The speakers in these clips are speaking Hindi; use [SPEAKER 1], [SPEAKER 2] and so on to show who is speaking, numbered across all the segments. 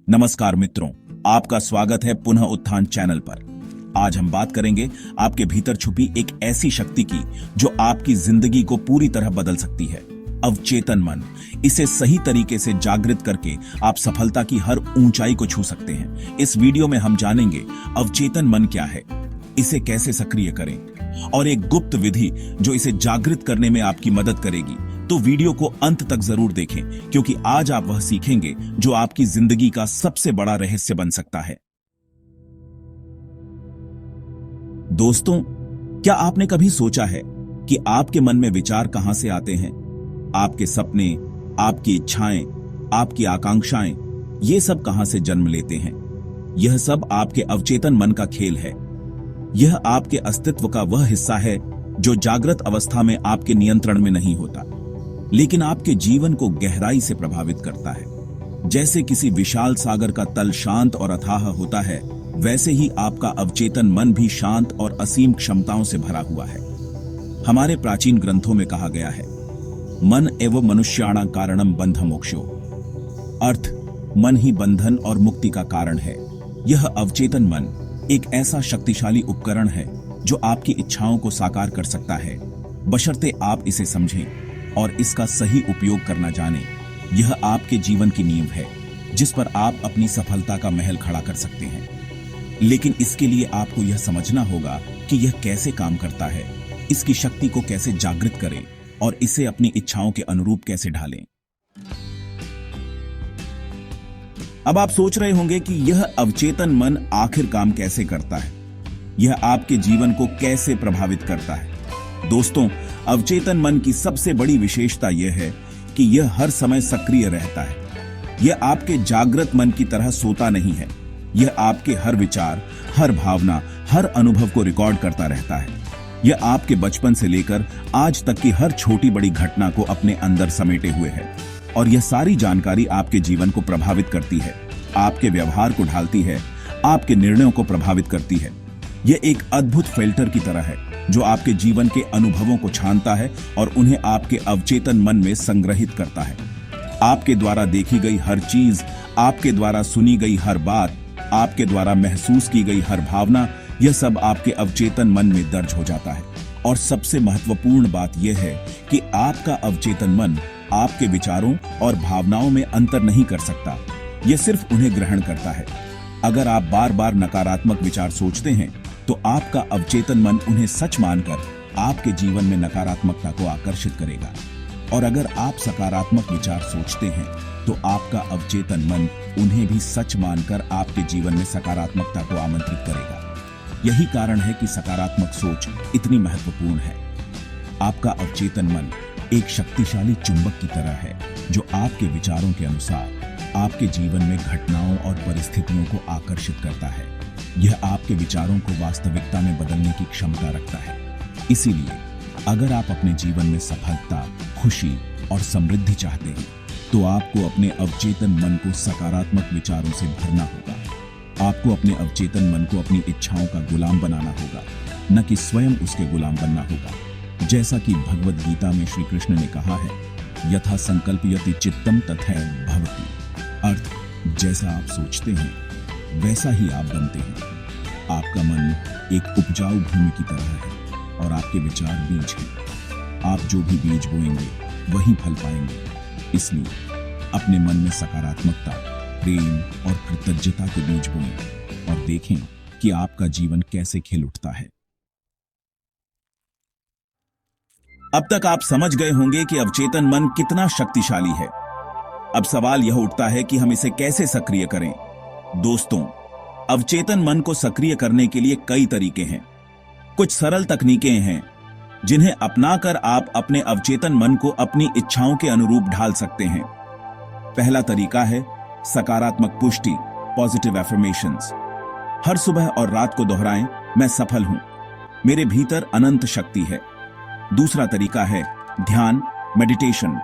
[SPEAKER 1] नमस्कार मित्रों, आपका स्वागत है पुनः उत्थान चैनल पर। आज हम बात करेंगे आपके भीतर छुपी एक ऐसी शक्ति की जो आपकी जिंदगी को पूरी तरह बदल सकती है, अवचेतन मन। इसे सही तरीके से जागृत करके आप सफलता की हर ऊंचाई को छू सकते हैं। इस वीडियो में हम जानेंगे अवचेतन मन क्या है, इसे कैसे सक्रिय करें और एक गुप्त विधि जो इसे जागृत करने में आपकी मदद करेगी। तो वीडियो को अंत तक जरूर देखें, क्योंकि आज आप वह सीखेंगे जो आपकी जिंदगी का सबसे बड़ा रहस्य बन सकता है। दोस्तों, क्या आपने कभी सोचा है कि आपके मन में विचार कहां से आते हैं? आपके सपने, आपकी इच्छाएं, आपकी आकांक्षाएं, ये सब कहां से जन्म लेते हैं? यह सब आपके अवचेतन मन का खेल है। यह आपके अस्तित्व का वह हिस्सा है जो जागृत अवस्था में आपके नियंत्रण में नहीं होता, लेकिन आपके जीवन को गहराई से प्रभावित करता है। जैसे किसी विशाल सागर का तल शांत और अथाह होता है, वैसे ही आपका अवचेतन मन भी शांत और असीम क्षमताओं से भरा हुआ है। हमारे प्राचीन ग्रंथों में कहा गया है, मन एवं मनुष्याणां कारणम बंध मोक्षो। अर्थ, मन ही बंधन और मुक्ति का कारण है। यह अवचेतन मन एक ऐसा शक्तिशाली उपकरण है जो आपकी इच्छाओं को साकार कर सकता है, बशर्ते आप इसे समझें और इसका सही उपयोग करना जानें। यह आपके जीवन की नींव है जिस पर आप अपनी सफलता का महल खड़ा कर सकते हैं। लेकिन इसके लिए आपको यह समझना होगा कि यह कैसे काम करता है, इसकी शक्ति को कैसे जागृत करें और इसे अपनी इच्छाओं के अनुरूप कैसे ढालें। अब आप सोच रहे होंगे कि यह अवचेतन मन आखिर काम कैसे करता है, यह आपके जीवन को कैसे प्रभावित करता है। दोस्तों, अवचेतन मन की सबसे बड़ी विशेषता यह है कि यह हर समय सक्रिय रहता है। यह आपके जागृत मन की तरह सोता नहीं है। यह आपके हर विचार, हर भावना, हर अनुभव को रिकॉर्ड करता रहता है। यह आपके बचपन से लेकर आज तक की हर छोटी बड़ी घटना को अपने अंदर समेटे हुए है और यह सारी जानकारी आपके जीवन को प्रभावित करती है, आपके व्यवहार को ढालती है, आपके निर्णयों को प्रभावित करती है। यह एक अद्भुत फिल्टर की तरह है जो आपके जीवन के अनुभवों को छानता है और उन्हें आपके अवचेतन मन में संग्रहित करता है। आपके द्वारा देखी गई हर चीज, आपके द्वारा सुनी गई हर बात, आपके द्वारा महसूस की गई हर भावना, यह सब आपके अवचेतन मन में दर्ज हो जाता है। और सबसे महत्वपूर्ण बात यह है कि आपका अवचेतन मन आपके विचारों और भावनाओं में अंतर नहीं कर सकता, यह सिर्फ उन्हें ग्रहण करता है। अगर आप बार बार नकारात्मक विचार सोचते हैं तो आपका अवचेतन मन उन्हें सच मानकर आपके जीवन में नकारात्मकता को आकर्षित करेगा, और अगर आप सकारात्मक विचार सोचते हैं तो आपका अवचेतन मन उन्हें भी सच मानकर आपके जीवन में सकारात्मकता को आमंत्रित करेगा। यही कारण है कि सकारात्मक सोच इतनी महत्वपूर्ण है। आपका अवचेतन मन एक शक्तिशाली चुंबक की तरह है जो आपके विचारों के अनुसार आपके जीवन में घटनाओं और परिस्थितियों को आकर्षित करता है। यह आपके विचारों को वास्तविकता में बदलने की क्षमता रखता है। इसीलिए अगर आप अपने जीवन में सफलता, खुशी और समृद्धि चाहते हैं तो आपको अपने अवचेतन मन को सकारात्मक विचारों से भरना होगा। आपको अपने अवचेतन मन को अपनी इच्छाओं का गुलाम बनाना होगा, न कि स्वयं उसके गुलाम बनना होगा। जैसा कि भगवद गीता में श्री कृष्ण ने कहा है, यथा संकल्पयति चित्तम तथैव भवति। अर्थ, जैसा आप सोचते हैं वैसा ही आप बनते हैं। आपका मन एक उपजाऊ भूमि की तरह है और आपके विचार बीज हैं। आप जो भी बीज बोएंगे वही फल पाएंगे। इसलिए अपने मन में सकारात्मकता, प्रेम और कृतज्ञता के बीज बोएं और देखें कि आपका जीवन कैसे खिल उठता है। अब तक आप समझ गए होंगे कि अवचेतन मन कितना शक्तिशाली है। अब सवाल यह उठता है कि हम इसे कैसे सक्रिय करें। दोस्तों, अवचेतन मन को सक्रिय करने के लिए कई तरीके हैं। कुछ सरल तकनीकें हैं जिन्हें अपनाकर आप अपने अवचेतन मन को अपनी इच्छाओं के अनुरूप ढाल सकते हैं। पहला तरीका है सकारात्मक पुष्टि, पॉजिटिव एफर्मेशंस। हर सुबह और रात को दोहराएं, मैं सफल हूं, मेरे भीतर अनंत शक्ति है। दूसरा तरीका है ध्यान, मेडिटेशन।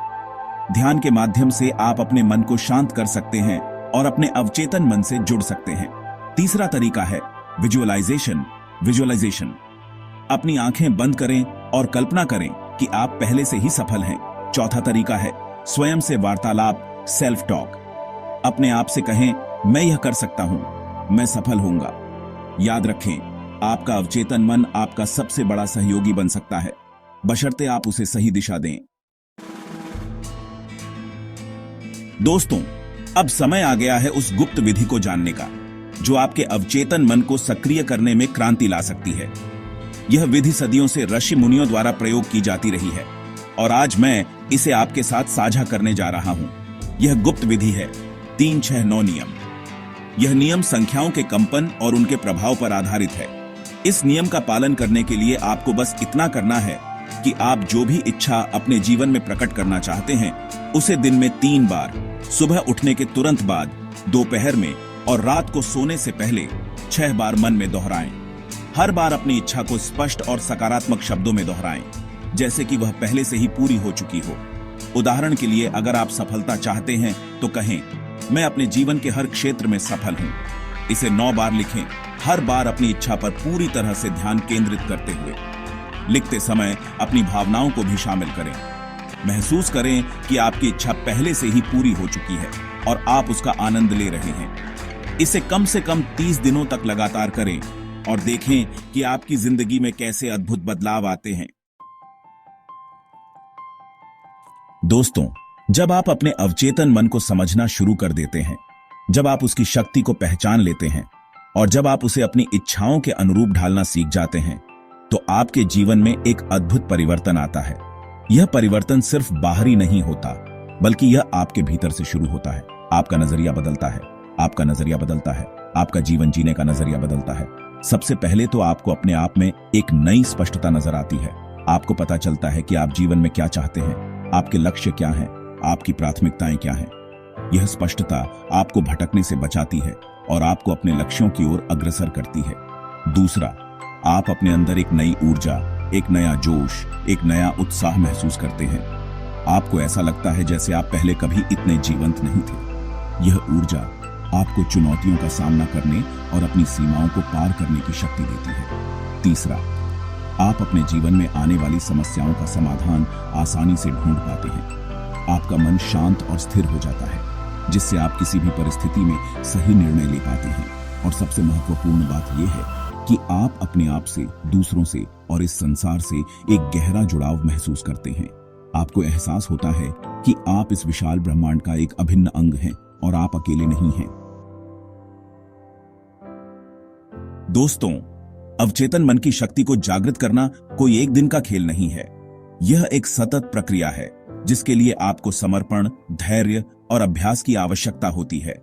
[SPEAKER 1] ध्यान के माध्यम से आप अपने मन को शांत कर सकते हैं और अपने अवचेतन मन से जुड़ सकते हैं। तीसरा तरीका है विजुअलाइजेशन। अपनी आंखें बंद करें और कल्पना करें कि आप पहले से ही सफल हैं। चौथा तरीका है स्वयं से वार्तालाप, सेल्फ टॉक। अपने आप से कहें, मैं यह कर सकता हूं, मैं सफल होऊंगा। याद रखें, आपका अवचेतन मन आपका सबसे बड़ा सहयोगी बन सकता है, बशर्ते आप उसे सही दिशा दें। दोस्तों, अब समय आ गया है उस गुप्त विधि को जानने का जो आपके अवचेतन मन को सक्रिय करने में क्रांति ला सकती है। यह विधि सदियों से ऋषि मुनियों द्वारा प्रयोग की जाती रही है और आज मैं इसे आपके साथ साझा करने जा रहा हूं। यह गुप्त विधि है 369 नियम। यह नियम संख्याओं के कंपन और उनके प्रभाव पर आधारित है। इस नियम का पालन करने के लिए आपको बस इतना करना है कि आप जो भी इच्छा अपने जीवन में प्रकट करना चाहते हैं उसे दिन में 3 बार, सुबह उठने के तुरंत बाद, दोपहर में और रात को सोने से पहले 6 बार मन में दोहराएं। हर बार अपनी इच्छा को स्पष्ट और सकारात्मक शब्दों में दोहराएं, जैसे कि वह पहले से ही पूरी हो चुकी हो। उदाहरण के लिए, अगर आप सफलता चाहते हैं तो कहें, मैं अपने जीवन के हर क्षेत्र में सफल हूं। इसे 9 बार लिखें, हर बार अपनी इच्छा पर पूरी तरह से ध्यान केंद्रित करते हुए। लिखते समय अपनी भावनाओं को भी शामिल करें। महसूस करें कि आपकी इच्छा पहले से ही पूरी हो चुकी है और आप उसका आनंद ले रहे हैं। इसे कम से कम 30 दिनों तक लगातार करें और देखें कि आपकी जिंदगी में कैसे अद्भुत बदलाव आते हैं। दोस्तों, जब आप अपने अवचेतन मन को समझना शुरू कर देते हैं, जब आप उसकी शक्ति को पहचान लेते हैं और जब आप उसे अपनी इच्छाओं के अनुरूप ढालना सीख जाते हैं, तो आपके जीवन में एक अद्भुत परिवर्तन आता है। यह परिवर्तन सिर्फ बाहरी नहीं होता, बल्कि यह आपके भीतर से शुरू होता है। आपका नजरिया बदलता है, आपका नजरिया बदलता है, आपका जीवन जीने का नजरिया बदलता है। सबसे पहले तो आपको अपने आप में एक नई स्पष्टता नजर आती है। आपको पता चलता है कि आप जीवन में क्या चाहते हैं, आपके लक्ष्य क्या हैं, आपकी प्राथमिकताएं क्या हैं। यह स्पष्टता आपको भटकने से बचाती है और आपको अपने लक्ष्यों की ओर अग्रसर करती है। दूसरा, आप अपने अंदर एक नई ऊर्जा, एक नया जोश, एक नया उत्साह महसूस करते हैं। आपको ऐसा लगता है जैसे आप पहले कभी इतने जीवंत नहीं थे। यह ऊर्जा आपको चुनौतियों का सामना करने और अपनी सीमाओं को पार करने की शक्ति देती है। तीसरा, आप अपने जीवन में आने वाली समस्याओं का समाधान आसानी से ढूंढ पाते हैं। आपका मन शांत और स्थिर हो जाता है, जिससे आप किसी भी परिस्थिति में सही निर्णय ले पाते हैं। और सबसे महत्वपूर्ण बात यह है कि आप अपने आप से, दूसरों से और इस संसार से एक गहरा जुड़ाव महसूस करते हैं। आपको एहसास होता है कि आप इस विशाल ब्रह्मांड का एक अभिन्न अंग हैं और आप अकेले नहीं हैं। दोस्तों, अवचेतन मन की शक्ति को जागृत करना कोई एक दिन का खेल नहीं है। यह एक सतत प्रक्रिया है जिसके लिए आपको समर्पण, धैर्य और अभ्यास की आवश्यकता होती है।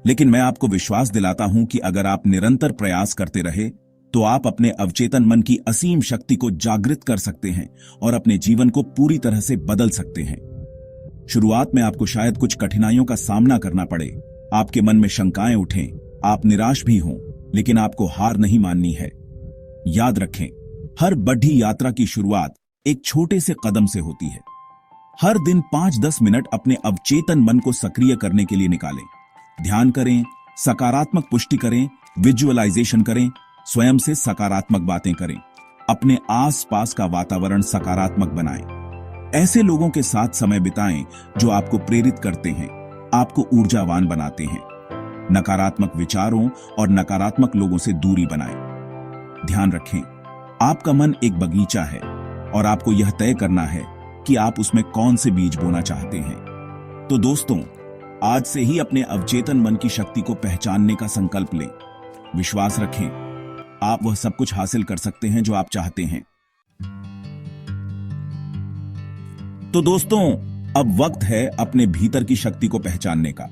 [SPEAKER 1] लेकिन मैं आपको विश्वास दिलाता हूं कि अगर आप निरंतर प्रयास करते रहे तो आप अपने अवचेतन मन की असीम शक्ति को जागृत कर सकते हैं और अपने जीवन को पूरी तरह से बदल सकते हैं। शुरुआत में आपको शायद कुछ कठिनाइयों का सामना करना पड़े, आपके मन में शंकाएं उठें, आप निराश भी हों, लेकिन आपको हार नहीं माननी है। याद रखें, हर बड़ी यात्रा की शुरुआत एक छोटे से कदम से होती है। हर दिन 5-10 मिनट अपने अवचेतन मन को सक्रिय करने के लिए निकालें। ध्यान करें, सकारात्मक पुष्टि करें, विजुअलाइजेशन करें, स्वयं से सकारात्मक बातें करें, अपने आसपास का वातावरण सकारात्मक बनाएं। ऐसे लोगों के साथ समय बिताएं जो आपको प्रेरित करते हैं, आपको ऊर्जावान बनाते हैं। नकारात्मक विचारों और नकारात्मक लोगों से दूरी बनाएं। ध्यान रखें, आपका मन एक बगीचा है और आपको यह तय करना है कि आप उसमें कौन से बीज बोना चाहते हैं। तो दोस्तों, आज से ही अपने अवचेतन मन की शक्ति को पहचानने का संकल्प लें। विश्वास रखें, आप वह सब कुछ हासिल कर सकते हैं जो आप चाहते हैं। तो दोस्तों, अब वक्त है अपने भीतर की शक्ति को पहचानने का।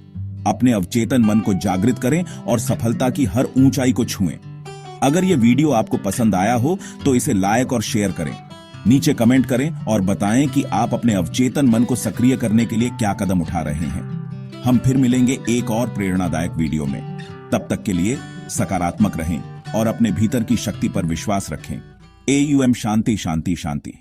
[SPEAKER 1] अपने अवचेतन मन को जागृत करें और सफलता की हर ऊंचाई को छुएं। अगर यह वीडियो आपको पसंद आया हो तो इसे लाइक और शेयर करें। नीचे कमेंट करें और बताएं कि आप अपने अवचेतन मन को सक्रिय करने के लिए क्या कदम उठा रहे हैं। हम फिर मिलेंगे एक और प्रेरणादायक वीडियो में। तब तक के लिए सकारात्मक रहें और अपने भीतर की शक्ति पर विश्वास रखें। AUM शांति शांति शांति।